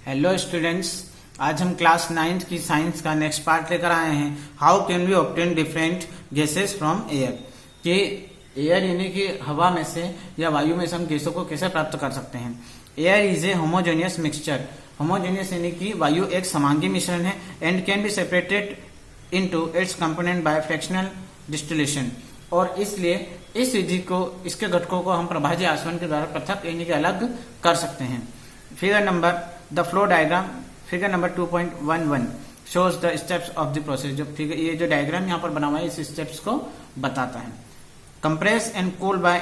Hello students, आज हम class 9th की साइंस का नेक्स्ट पार्ट लेकर आए हैं। How can we obtain different gases from air. कि एयर यानी कि हवा में से या वायु में से हम गैसों को कैसे प्राप्त कर सकते हैं। Air is a homogeneous mixture. Homogeneous यानी कि वायु एक समांगी मिश्रण है and can be separated into its component by fractional distillation. और इसलिए इस विधि को, इसके घटकों को हम प्रभाज्य आचरण के द्वारा पृथक यानी कि अलग कर सकते हैं। Figure number the flow diagram, figure number 2.11 shows the steps of the process। जो फिगर, ये जो डायग्राम यहाँ पर बना हुआ है इस स्टेप्स को बताता है। Compress and cool by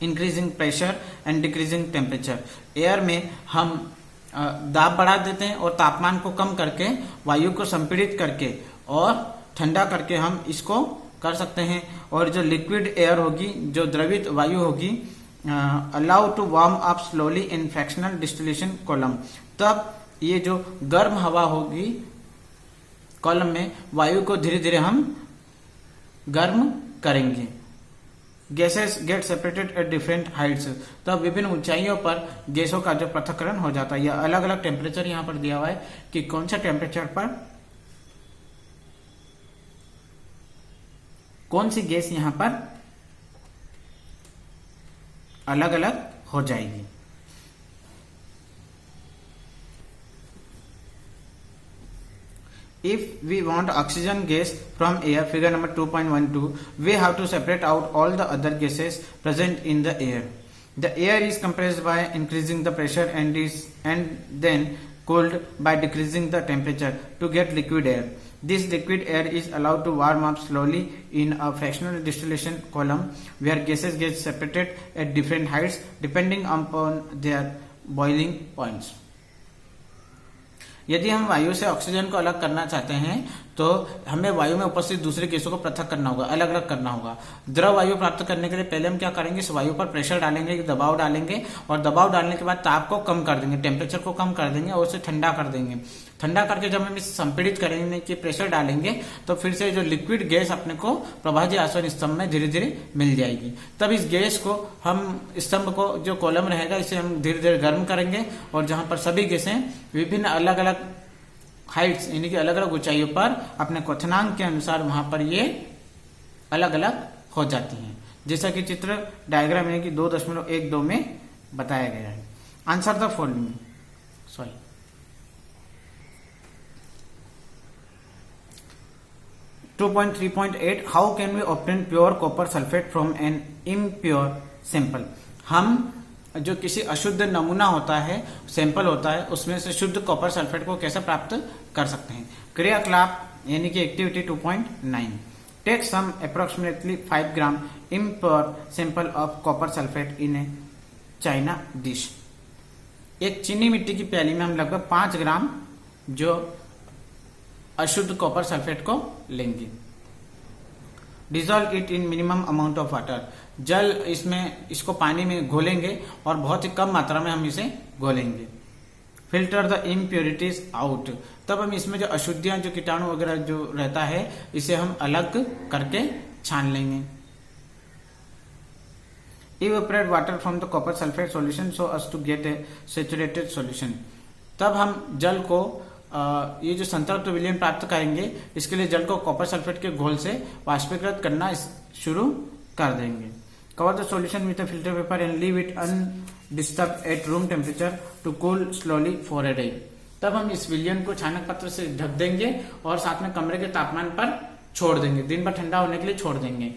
increasing pressure and decreasing temperature. Air में हम दाब बढ़ा देते हैं और तापमान को कम करके वायु को संपीड़ित करके और ठंडा करके हम इसको कर सकते हैं। और जो लिक्विड एयर होगी, जो द्रवित वायु होगी, allow to warm up slowly in fractional distillation column. तब ये जो गर्म हवा होगी कॉलम में, वायु को धीरे धीरे हम गर्म करेंगे। Gases get separated at different Heights. तब विभिन्न ऊंचाइयों पर गैसों का जो पृथक्करण हो जाता है। यह अलग अलग टेम्परेचर यहाँ पर दिया हुआ है कि कौन सा टेम्परेचर पर कौन सी गैस यहाँ पर अलग अलग हो जाएगी। If we want oxygen gas from air, figure number 2.12, we have to separate out all the other gases present in the air. The air is compressed by increasing the pressure and then cooled by decreasing the temperature to get liquid air. This liquid air is allowed to warm up slowly in a fractional distillation column where gases get separated at different heights depending upon their boiling points. यदि हम वायु से oxygen को अलग करना चाहते हैं तो हमें वायु में उपस्थित दूसरे गैसों को पृथक करना होगा, अलग अलग करना होगा। द्रव वायु प्राप्त करने के लिए पहले हम क्या करेंगे, इस वायु पर प्रेशर डालेंगे, दबाव डालेंगे और दबाव डालने के बाद ताप को कम कर देंगे, टेम्परेचर को कम कर देंगे और उसे ठंडा कर देंगे। ठंडा करके जब हम इसे संपीड़ित करेंगे कि प्रेशर डालेंगे तो फिर से जो लिक्विड गैस अपने को प्रभाज्य आसवन स्तंभ में धीरे धीरे मिल जाएगी। तब इस गैस को हम, स्तंभ को, जो कॉलम रहेगा, इसे हम धीरे धीरे गर्म करेंगे और जहां पर सभी गैसें विभिन्न अलग अलग हाइट्स यानी कि अलग अलग ऊंचाइयों पर अपने क्वथनांक के अनुसार वहां पर ये अलग अलग हो जाती हैं। जैसा कि चित्र डायग्राम यानी कि 2.12 में बताया गया है। Answer the following, sorry 2.3.8 how can we obtain pure copper sulphate from an impure sample. हम जो किसी अशुद्ध नमूना होता है, सैंपल होता है, उसमें से शुद्ध कॉपर सल्फेट को कैसे प्राप्त कर सकते हैं। क्रियाकलाप यानी कि activity 2.9 take some approximately 5 gram impure sample of copper sulphate in a china dish. एक चीनी मिट्टी की प्याली में हम लगभग 5 ग्राम जो अशुद्ध कॉपर सल्फेट को लेंगे। Dissolve it in minimum amount of water. जल इसमें, इसको पानी में घोलेंगे और बहुत ही कम मात्रा में हम इसे घोलेंगे। Filter the impurities out. तब हम इसमें जो अशुद्धियां, जो कीटाणु वगैरह जो रहता है, इसे हम अलग करके छान लेंगे। Evaporate water from the copper sulphate solution so as to get a saturated solution. तब हम जल को, ये जो संतृप्त विलयन प्राप्त करेंगे, इसके लिए जल को कॉपर सल्फेट के घोल से वाष्पीकृत करना शुरू कर देंगे। Cover the solution with a filter paper and leave it undisturbed at room temperature to cool slowly for a day. तब हम इस विलयन को छानक पत्र से ढक देंगे और साथ में कमरे के तापमान पर छोड़ देंगे, दिन भर ठंडा होने के लिए छोड़ देंगे।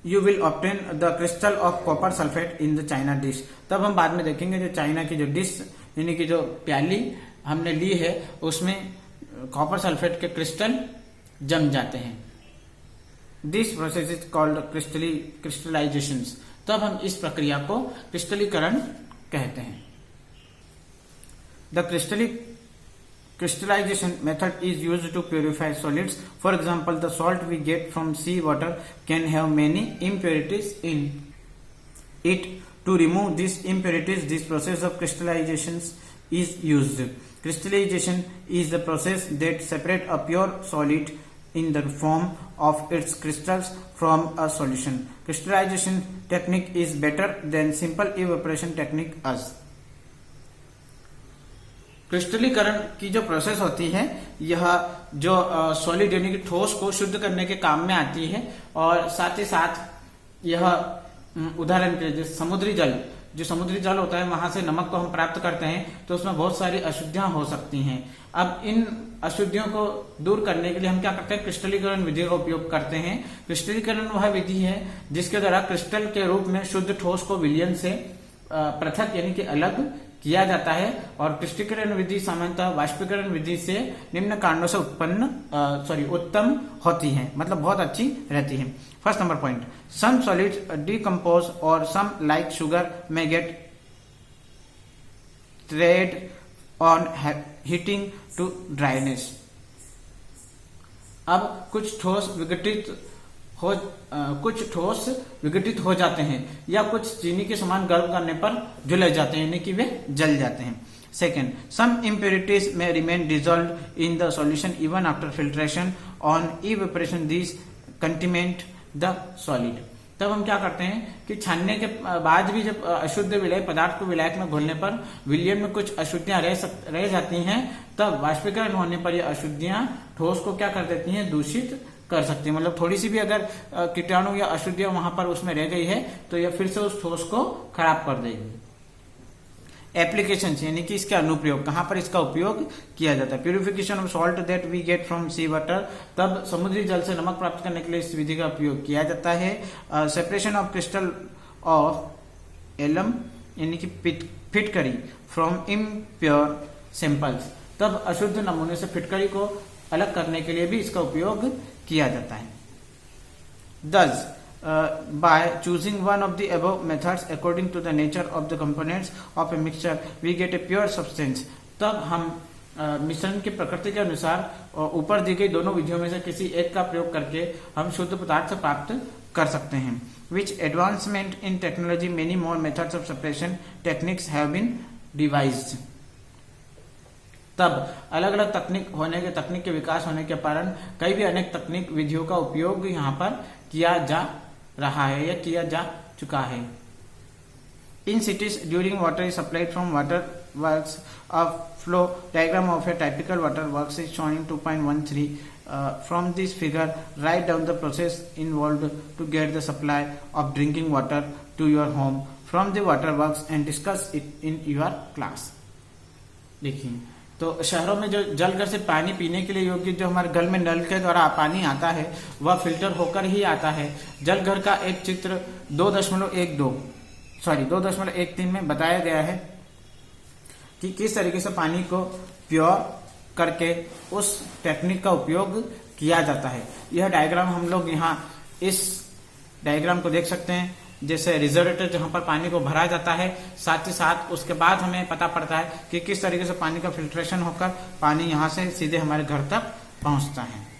You will obtain the crystal of copper sulphate in the China dish. तब हम बाद में देखेंगे जो चाइना की जो डिश यानी कि जो प्याली हमने ली है, उसमें कॉपर सल्फेट के क्रिस्टल जम जाते हैं। This process is called crystallisation. तब हम इस प्रक्रिया को क्रिस्टलीकरण कहते हैं। The crystallization method is used to purify solids. For example, the salt we get from sea water can have many impurities in it. To remove these impurities, this process of crystallization is used. Crystallization is the process that separates a pure solid in the form of its crystals from a solution. Crystallization technique is better than simple evaporation technique as क्रिस्टलीकरण की जो process होती है यह जो solid यानी कि ठोस को शुद्ध करने के काम में आती है, और साथ ही साथ यह उदाहरण के लिए समुद्री जल, जो समुद्री जल होता है वहां से नमक को हम प्राप्त करते हैं तो उसमें बहुत सारी अशुद्धियां हो सकती हैं। अब इन अशुद्धियों को दूर करने के लिए हम क्या करते हैं, क्रिस्टलीकरण विधि का उपयोग करते हैं। क्रिस्टलीकरण वह विधि है जिसके द्वारा क्रिस्टल के रूप में शुद्ध ठोस को विलयन से पृथक यानी कि अलग किया जाता है, और क्रिस्टलीकरण विधि सामान्यतः वाष्पीकरण विधि से निम्न कारणों से उत्तम होती है, मतलब बहुत अच्छी रहती है। First number point, some solids decompose और some like sugar may get charred on heating to dryness. अब कुछ ठोस विघटित हो जाते हैं या कुछ चीनी के समान गर्म करने पर झुलस जाते हैं, यानी कि वे जल जाते हैं। सेकेंड, सम इम्प्योरिटीज में remain dissolved in the solution even after filtration on evaporation this contaminate the solid. तब हम क्या करते हैं कि छानने के बाद भी जब अशुद्ध विलय पदार्थ को विलायक में घोलने पर विलयन में कुछ अशुद्धियां रह जाती हैं, तब वाष्पीकरण होने पर ये अशुद्धियां ठोस को क्या कर देती हैं, दूषित कर सकती है। मतलब थोड़ी सी भी अगर कीटाणु या अशुद्धियां वहां पर उसमें रह गई है तो यह फिर से उस ठोस को खराब कर देगी। एप्लीकेशन यानी कि इसका अनुप्रयोग, कहां पर इसका उपयोग किया जाता है। Purification of salt that we get from sea water, तब समुद्री जल से नमक प्राप्त करने के लिए इस विधि का उपयोग किया जाता है। Separation of crystal of alum यानी कि फिटकरी फ्रॉम इम्प्योर सैंपल्स, तब अशुद्ध नमूने से फिटकरी को अलग करने के लिए भी इसका उपयोग किया जाता है। Thus, by choosing one of the above methods according to the nature of the components of a mixture, we get a pure substance. तब हम मिश्रण की प्रकृति के अनुसार ऊपर दी गई दोनों विधियों में से किसी एक का प्रयोग करके हम शुद्ध पदार्थ प्राप्त कर सकते हैं। Which advancement in technology, many more methods of separation techniques have been devised. तब अलग अलग तकनीक के विकास होने के कारण कई भी अनेक तकनीक विधियों का उपयोग यहाँ पर किया जा रहा है या किया जा चुका है। In cities during water is supplied from water works, a flow diagram of a typical water works is shown in 2.13 from this figure write down the process involved to get the supply of drinking water to your home from the water works and discuss it in your class. देखिए, तो शहरों में जो जल घर से पानी पीने के लिए योग्य जो हमारे घर में नल के द्वारा पानी आता है वह फिल्टर होकर ही आता है। जल घर का एक चित्र 2.13 में बताया गया है कि किस तरीके से पानी को प्योर करके उस टेक्निक का उपयोग किया जाता है। यह डायग्राम हम लोग यहाँ इस डायग्राम को देख सकते हैं, जैसे रिजर्वेटर जहां पर पानी को भरा जाता है, साथ ही साथ उसके बाद हमें पता पड़ता है कि किस तरीके से पानी का फिल्ट्रेशन होकर पानी यहां से सीधे हमारे घर तक पहुंचता है।